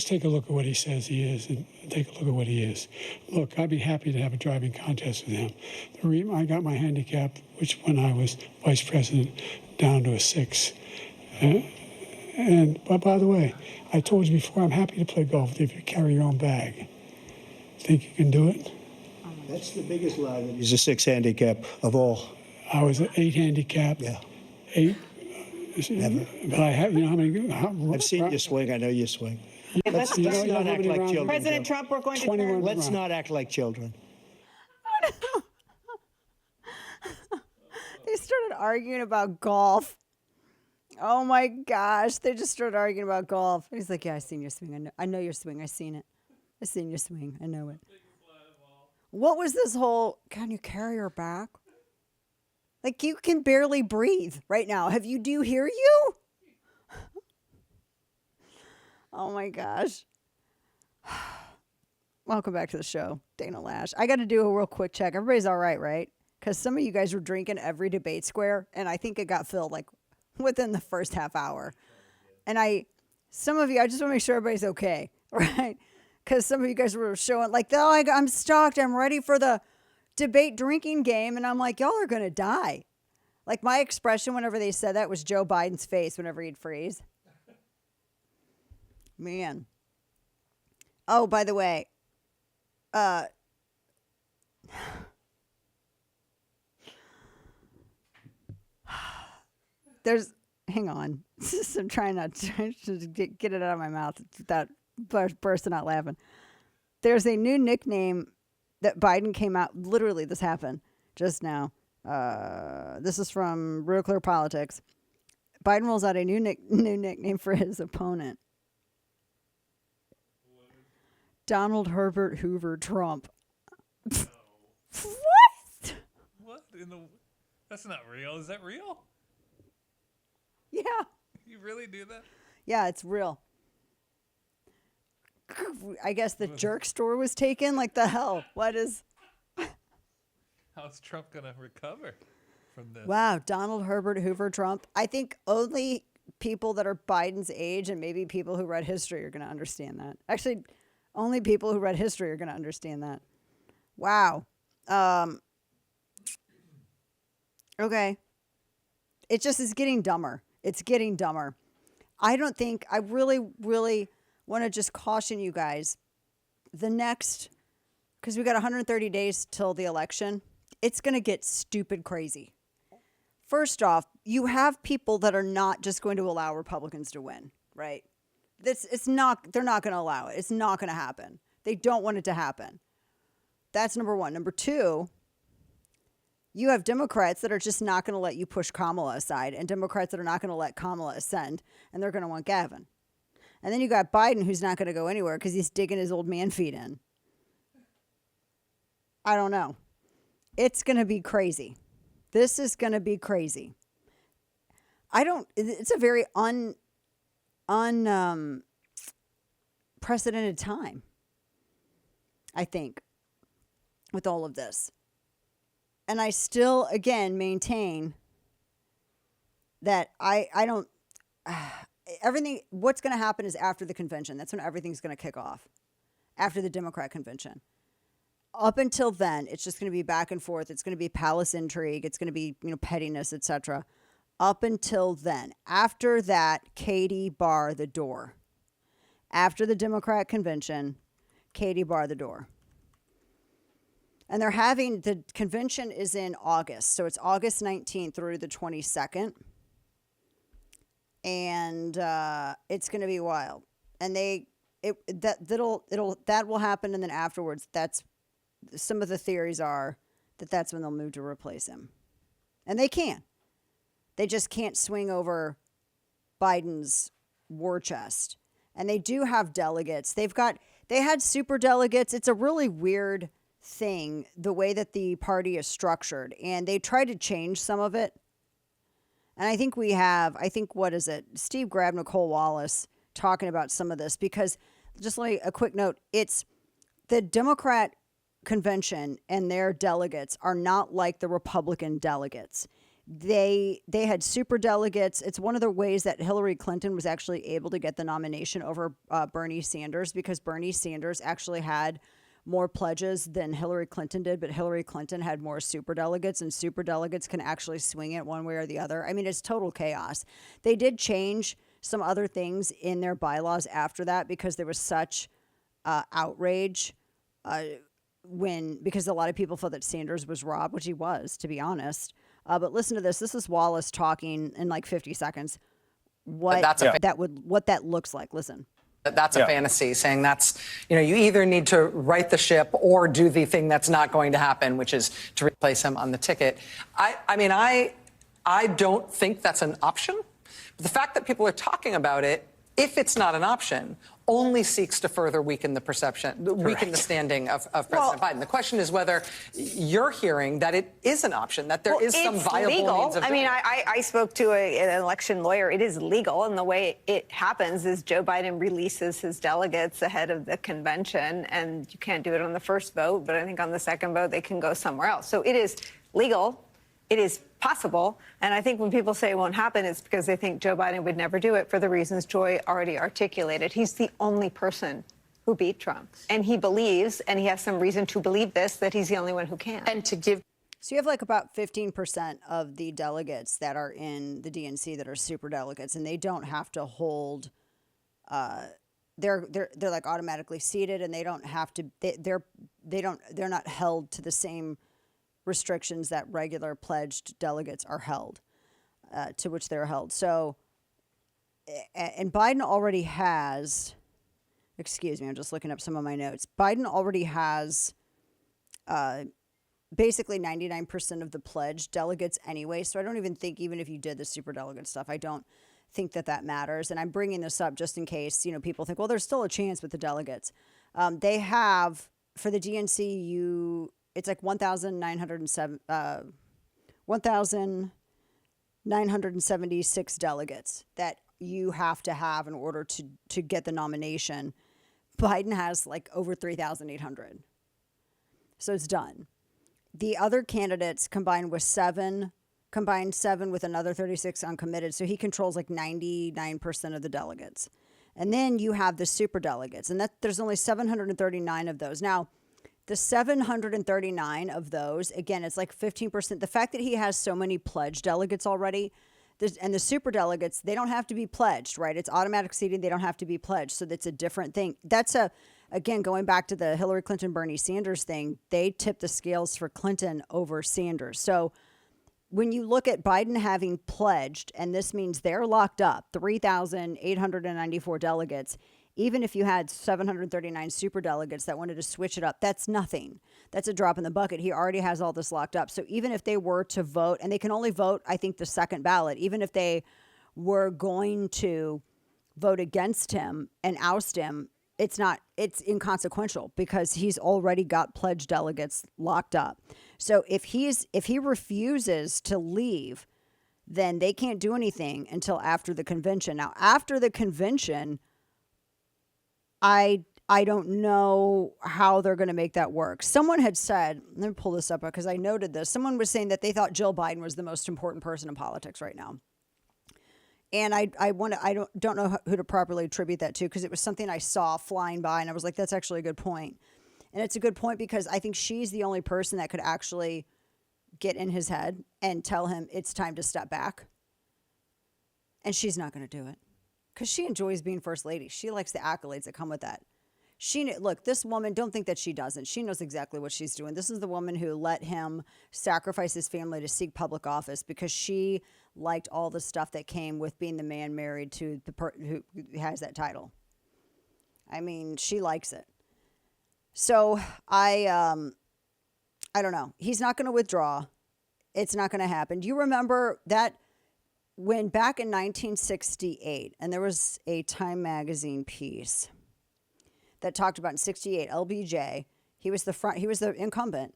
just take a look at what he says he is and take a look at what he is. Look, I'd be happy to have a driving contest with him. The reason I got my handicap, which when I was vice president, down to a 6. But by the way, I told you before, I'm happy to play golf if you carry your own bag. Think you can do it? That's the biggest lie. He's a 6 handicap of all. I was an 8 handicap. Yeah. 8. Never. But I have, you know how many? I've seen you swing. I know you swing. Let's You know not how act many like rounds- children. President Joe. Trump, we're going to 21 turn. Let's not act like children. They started arguing about golf. Oh my gosh. They just started arguing about golf. He's like, yeah, I seen your swing. I know your swing. I seen it. I seen your swing. I know it. What was this whole, can you carry her back? Like, you can barely breathe right now. Do you hear you? Oh my gosh. Welcome back to the show, Dana Loesch. I got to do a real quick check. Everybody's all right, right? Because some of you guys were drinking every debate square, and I think it got filled like within the first half hour. And some of you, I just want to make sure everybody's okay, right? Because some of you guys were showing like, oh, I'm stoked. I'm ready for the debate drinking game. And I'm like, y'all are going to die. Like, my expression whenever they said that was Joe Biden's face whenever he'd freeze. Man. Oh, by the way, hang on. I'm trying not to get it out of my mouth without bursting out laughing. There's a new nickname that Biden came out. Literally, this happened just now. This is from Real Clear Politics. Biden rolls out a new nickname for his opponent. Donald Herbert Hoover Trump. No. What? What in the? That's not real. Is that real? Yeah. You really do that? Yeah, it's real. I guess the jerk store was taken. Like, the hell? What is? How's Trump gonna recover from this? Wow, Donald Herbert Hoover Trump. I think only people that are Biden's age and maybe people who read history are going to understand that. Actually, only people who read history are going to understand that. Wow. Okay. It just is getting dumber. It's getting dumber. I really, really want to just caution you guys. Because we got 130 days till the election. It's going to get stupid crazy. First off, you have people that are not just going to allow Republicans to win, right? They're not going to allow it. It's not going to happen. They don't want it to happen. That's number one. Number two, you have Democrats that are just not going to let you push Kamala aside, and Democrats that are not going to let Kamala ascend, and they're going to want Gavin. And then you got Biden, who's not going to go anywhere because he's digging his old man feet in. I don't know. It's going to be crazy. This is going to be crazy. It's a very unprecedented time, I think, with all of this. And I still, again, maintain that I don't, everything, what's going to happen is after the convention. That's when everything's going to kick off, after the Democrat convention. Up until then, it's just going to be back and forth. It's going to be palace intrigue. It's going to be, pettiness, etc. Up until then. After that, Katie bar the door. After the Democrat convention, Katie bar the door. And the convention is in August. So it's August 19th through the 22nd. And it's going to be wild. And that will happen. And then afterwards, some of the theories are that's when they'll move to replace him. And they can. They just can't swing over Biden's war chest. And they do have delegates. They had super delegates. It's a really weird thing, the way that the party is structured. And they tried to change some of it. And I think what is it? Steve grabbed Nicole Wallace talking about some of this, because just like a quick note, it's the Democrat convention and their delegates are not like the Republican delegates. They had super delegates. It's one of the ways that Hillary Clinton was actually able to get the nomination over Bernie Sanders, because Bernie Sanders actually had more pledges than Hillary Clinton did, but Hillary Clinton had more super delegates, and super delegates can actually swing it one way or the other. I mean, it's total chaos. They did change some other things in their bylaws after that because there was such outrage because a lot of people felt that Sanders was robbed, which he was, to be honest. But listen to this. This is Wallace talking in like 50 seconds. What that looks like. Listen. That's a fantasy, saying that's, you either need to right the ship or do the thing that's not going to happen, which is to replace him on the ticket. I don't think that's an option. But the fact that people are talking about it, if it's not an option, only seeks to further weaken the weaken the standing of President Biden. The question is whether you're hearing that it is an option, that there is some viable means of doing it. I spoke to an election lawyer. It is legal, and the way it happens is Joe Biden releases his delegates ahead of the convention, and you can't do it on the first vote, but I think on the second vote they can go somewhere else. So it is legal. It is possible. And I think when people say it won't happen, it's because they think Joe Biden would never do it for the reasons Joy already articulated. He's the only person who beat Trump. And he believes, and he has some reason to believe this, that he's the only one who can. And to give. So you have like about 15% of the delegates that are in the DNC that are super delegates, and they don't have to hold. They're like automatically seated, and they don't have to. They're not held to the same restrictions that regular pledged delegates are held, to which they're held. So, and Biden already has, excuse me, I'm just looking up some of my notes. Biden already has basically 99% of the pledged delegates anyway. So I don't even think, even if you did the super delegate stuff, I don't think that matters. And I'm bringing this up just in case, people think, well, there's still a chance with the delegates. They have, for the DNC, it's like 1,976 delegates that you have to have in order to get the nomination. Biden has like over 3,800. So it's done. The other candidates combined seven with another 36 uncommitted. So he controls like 99% of the delegates. And then you have the super delegates, and there's only 739 of those. Now, the 739 of those, again, it's like 15%. The fact that he has so many pledged delegates already, and the super delegates, they don't have to be pledged, right? It's automatic seating. They don't have to be pledged. So that's a different thing. Again, going back to the Hillary Clinton, Bernie Sanders thing, they tipped the scales for Clinton over Sanders. So when you look at Biden having pledged, and this means they're locked up, 3,894 delegates, even if you had 739 super delegates that wanted to switch it up, that's nothing. That's a drop in the bucket. He already has all this locked up. So even if they were to vote, and they can only vote, I think, the second ballot, even if they were going to vote against him and oust him, it's inconsequential because he's already got pledged delegates locked up. So if he refuses to leave, then they can't do anything until after the convention. Now, after the convention, I don't know how they're going to make that work. Someone had said, let me pull this up because I noted this. Someone was saying that they thought Jill Biden was the most important person in politics right now. And I don't know who to properly attribute that to, because it was something I saw flying by and I was like, that's actually a good point. And it's a good point because I think she's the only person that could actually get in his head and tell him it's time to step back. And she's not going to do it because she enjoys being first lady. She likes the accolades that come with that. Look, this woman, don't think that she doesn't. She knows exactly what she's doing. This is the woman who let him sacrifice his family to seek public office because she liked all the stuff that came with being the man married to the who has that title. I mean, she likes it. So I don't know. He's not going to withdraw. It's not going to happen. Do you remember that when back in 1968, and there was a Time magazine piece that talked about in 68, LBJ, he was the incumbent.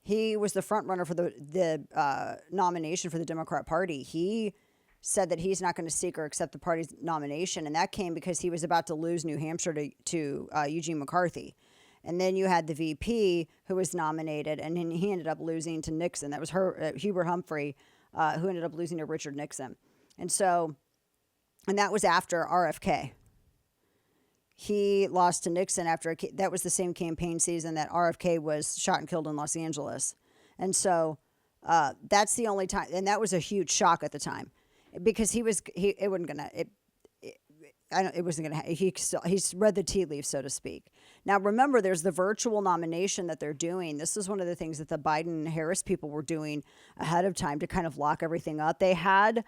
He was the front runner for the nomination for the Democrat Party. He said that he's not going to seek or accept the party's nomination, and that came because he was about to lose New Hampshire to Eugene McCarthy. And then you had the VP who was nominated, and then he ended up losing to Nixon. That was Hubert Humphrey who ended up losing to Richard Nixon. And that was after RFK. He lost to Nixon after that was the same campaign season that RFK was shot and killed in Los Angeles. And so that's the only time, and that was a huge shock at the time, because he's read the tea leaves, so to speak. Now, remember, there's the virtual nomination that they're doing. This is one of the things that the Biden-Harris people were doing ahead of time to kind of lock everything up. They had,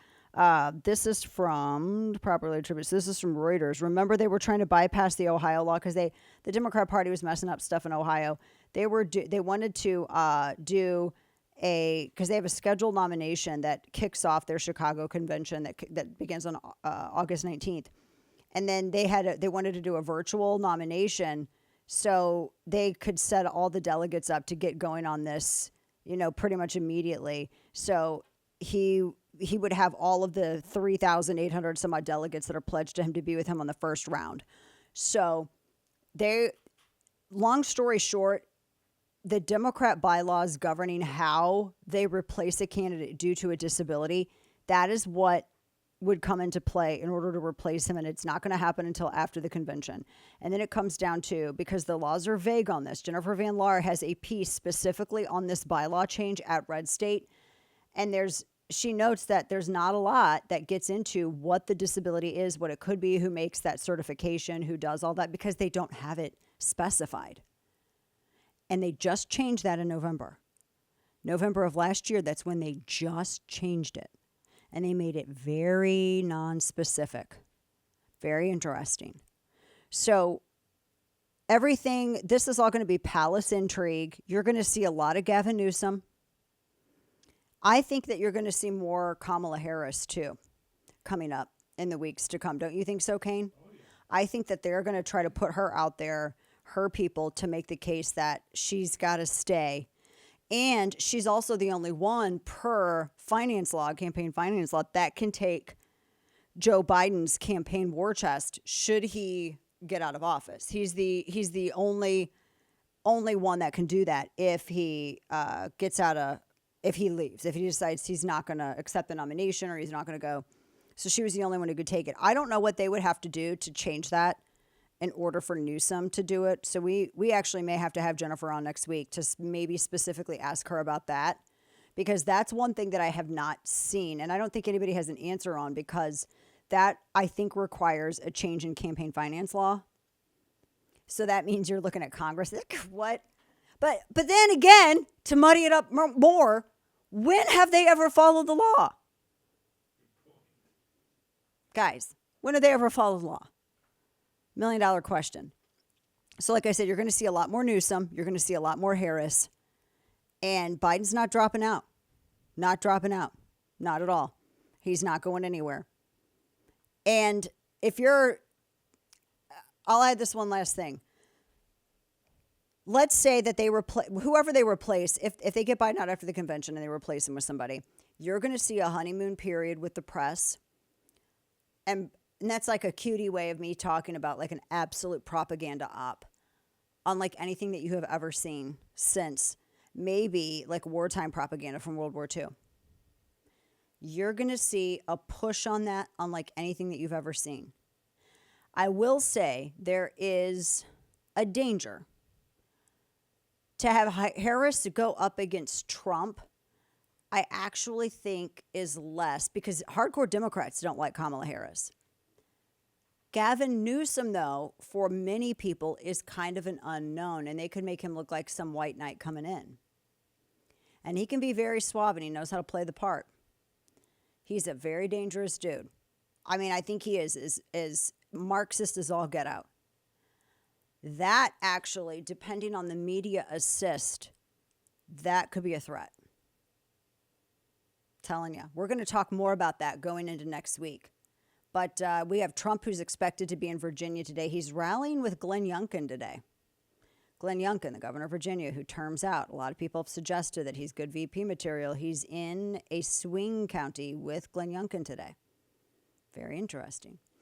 this is from Properly Attributed. This is from Reuters. Remember, they were trying to bypass the Ohio law because the Democrat Party was messing up stuff in Ohio. They wanted to do because they have a scheduled nomination that kicks off their Chicago convention that begins on August 19th. And then they wanted to do a virtual nomination so they could set all the delegates up to get going on this, pretty much immediately. So he would have all of the 3,800 some odd delegates that are pledged to him to be with him on the first round. So long story short, the Democrat bylaws governing how they replace a candidate due to a disability, that is what would come into play in order to replace him, and it's not going to happen until after the convention. And then it comes down to, because the laws are vague on this, Jennifer Van Laar has a piece specifically on this bylaw change at Red State, and she notes that there's not a lot that gets into what the disability is, what it could be, who makes that certification, who does all that, because they don't have it specified. And they just changed that in November of last year. That's when they just changed it. And they made it very non-specific. Very interesting. So this is all going to be palace intrigue. You're going to see a lot of Gavin Newsom. I think that you're going to see more Kamala Harris, too, coming up in the weeks to come. Don't you think so, Kane? Oh, yeah. I think that they're going to try to put her out there, her people, to make the case that she's got to stay. And she's also the only one per campaign finance law, that can take Joe Biden's campaign war chest should he get out of office. He's the only one that can do that if he if he leaves, if he decides he's not going to accept the nomination or he's not going to go. So she was the only one who could take it. I don't know what they would have to do to change that in order for Newsom to do it. So we actually may have to have Jennifer on next week to maybe specifically ask her about that, because that's one thing that I have not seen. And I don't think anybody has an answer on, because that, I think, requires a change in campaign finance law. So that means you're looking at Congress. What? But then again, to muddy it up more, when have they ever followed the law? Guys, when have they ever followed the law? $1 million question. So like I said, you're going to see a lot more Newsom. You're going to see a lot more Harris. And Biden's not dropping out. Not dropping out. Not at all. He's not going anywhere. And I'll add this one last thing. Let's say that whoever they replace, if they get Biden out after the convention and they replace him with somebody, you're going to see a honeymoon period with the press. And that's like a cutie way of me talking about like an absolute propaganda op, unlike anything that you have ever seen since maybe like wartime propaganda from World War II. You're going to see a push on that unlike anything that you've ever seen. I will say there is a danger to have Harris go up against Trump. I actually think is less, because hardcore Democrats don't like Kamala Harris. Gavin Newsom, though, for many people is kind of an unknown, and they could make him look like some white knight coming in. And he can be very suave, and he knows how to play the part. He's a very dangerous dude. I mean, I think he is as Marxist as all get out. That actually, depending on the media assist, that could be a threat. Telling you. We're going to talk more about that going into next week. But we have Trump, who's expected to be in Virginia today. He's rallying with Glenn Youngkin today. Glenn Youngkin, the governor of Virginia, who terms out. A lot of people have suggested that he's good VP material. He's in a swing county with Glenn Youngkin today. Very interesting.